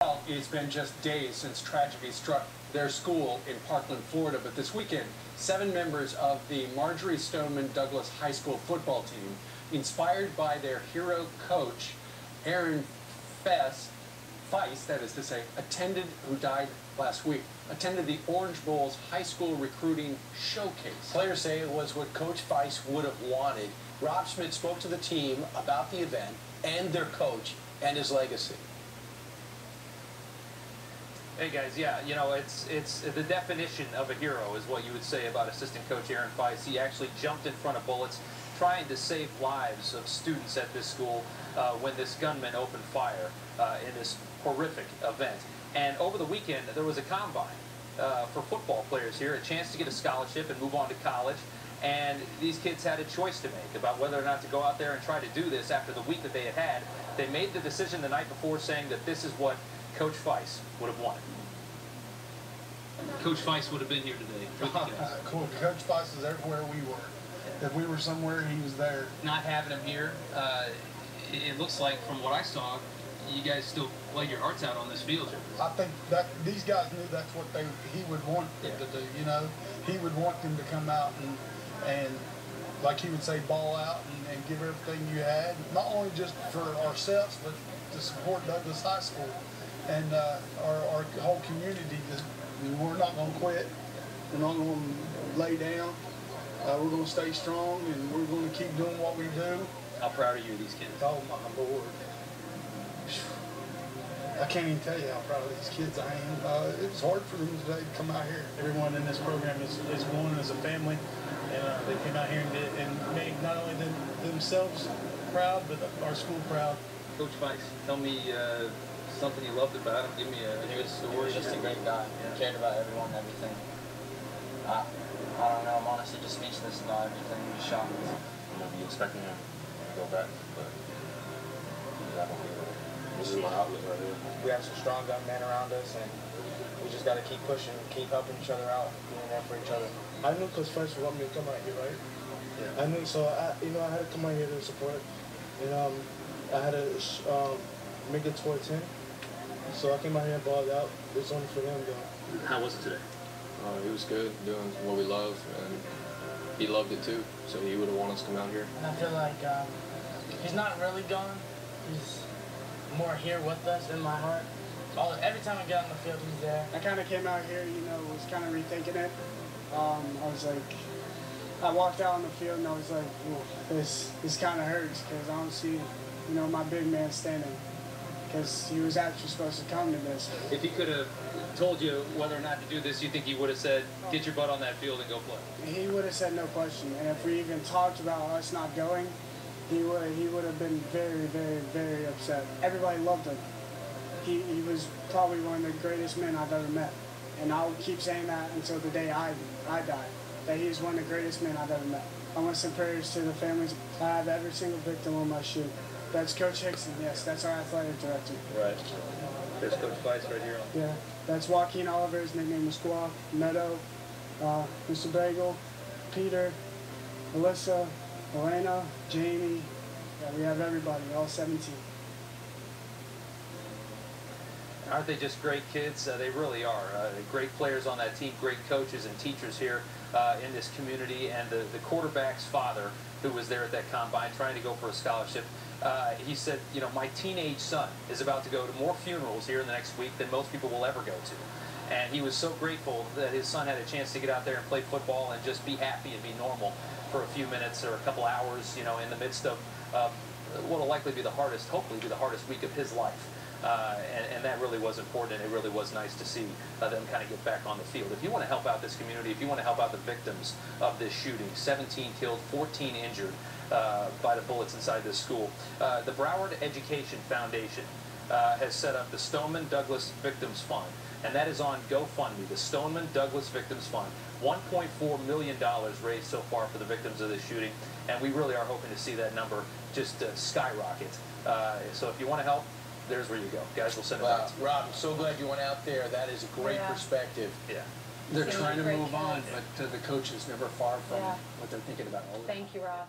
Well, it's been just days since tragedy struck their school in Parkland, Florida, but this weekend, 7 members of the Marjory Stoneman Douglas High School football team, inspired by their hero coach, Aaron Feis, that is to say, who died last week, attended the Orange Bowl's high school recruiting showcase. Players say it was what Coach Feis would have wanted. Rob Schmidt spoke to the team about the event and their coach and his legacy. Hey guys, yeah, you know, it's the definition of a hero is what you would say about assistant coach Aaron Feis. He actually jumped in front of bullets trying to save lives of students at this school when this gunman opened fire in this horrific event. And over the weekend, there was a combine for football players here, a chance to get a scholarship and move on to college. And these kids had a choice to make about whether or not to go out there and try to do this after the week that they had had. They made the decision the night before saying that this is what Coach Feis would have wanted. Coach Feis would have been here today. Cool. Coach Feis is everywhere we were. If we were somewhere, he was there. Not having him here, it looks like from what I saw, you guys still played your hearts out on this field. I think that these guys knew that's what he would want them to do. You know, he would want them to come out and like he would say, ball out and give everything you had, not only just for ourselves, but to support Douglas High School and our whole community. We're not going to quit. We're not going to lay down. We're going to stay strong, and we're going to keep doing what we do. How proud are you of these kids? Oh, my Lord. I can't even tell you how proud of these kids I am. It was hard for them today to come out here. Everyone in this program is one as a family, and they came out here and made not only themselves proud, but our school proud. Coach Feis, tell me something you loved about him. Give me a good story. He was just a great guy. He cared about everyone and everything. I don't know. I'm honestly just speechless about everything. He was shocked. You know, be expecting him to go back, but this is my outlet right here. We have some strong gun men around us, and we just got to keep pushing, keep helping each other out, being there for each other. I knew Coach Feis would want me to come out here, right? Yeah. I knew, so I had to come out here to support, and I had to make it towards him. So I came out here and balled out. It's only for them, though. How was it today? It was good, doing what we love, and he loved it too, so he would have wanted us to come out here. And I feel like he's not really gone. He's more here with us in my heart. Every time we get on the field, he's there. I kind of came out here, you know, was kind of rethinking it. I was like, I walked out on the field and I was like, well, this kind of hurts because I don't see, you know, my big man standing. Because he was actually supposed to come to this. If he could have told you whether or not to do this, you think he would have said, get your butt on that field and go play? He would have said no question. And if we even talked about us not going, he would have been very, very, very upset. Everybody loved him. He was probably one of the greatest men I've ever met. And I'll keep saying that until the day I die, that he's one of the greatest men I've ever met. I want some prayers to the families. I have every single victim on my shoe. That's Coach Hickson, yes, that's our athletic director. Right. There's Coach Feis right here. Yeah, that's Joaquin Oliver, his nickname was Squaw, Meadow, Mr. Bagel, Peter, Alyssa, Elena, Jamie. Yeah, we have everybody, all 17. Aren't they just great kids? They really are. Great players on that team, great coaches and teachers here in this community, and the quarterback's father, who was there at that combine trying to go for a scholarship, he said, you know, my teenage son is about to go to more funerals here in the next week than most people will ever go to. And he was so grateful that his son had a chance to get out there and play football and just be happy and be normal for a few minutes or a couple hours, you know, in the midst of what will likely be the hardest, hopefully be the hardest week of his life. And that really was important, and it really was nice to see them kind of get back on the field. If you want to help out this community, if you want to help out the victims of this shooting, 17 killed, 14 injured by the bullets inside this school, the Broward Education Foundation has set up the Stoneman Douglas Victims Fund, and that is on GoFundMe, the Stoneman Douglas Victims Fund. $1.4 million raised so far for the victims of this shooting, and we really are hoping to see that number just skyrocket. So if you want to help, there's where you go. Guys, we'll send it back to you. Rob, I'm so glad you went out there. That is a great perspective. Yeah. They're trying to move on, but the coach is never far from what they're thinking about all the time. Thank you, Rob.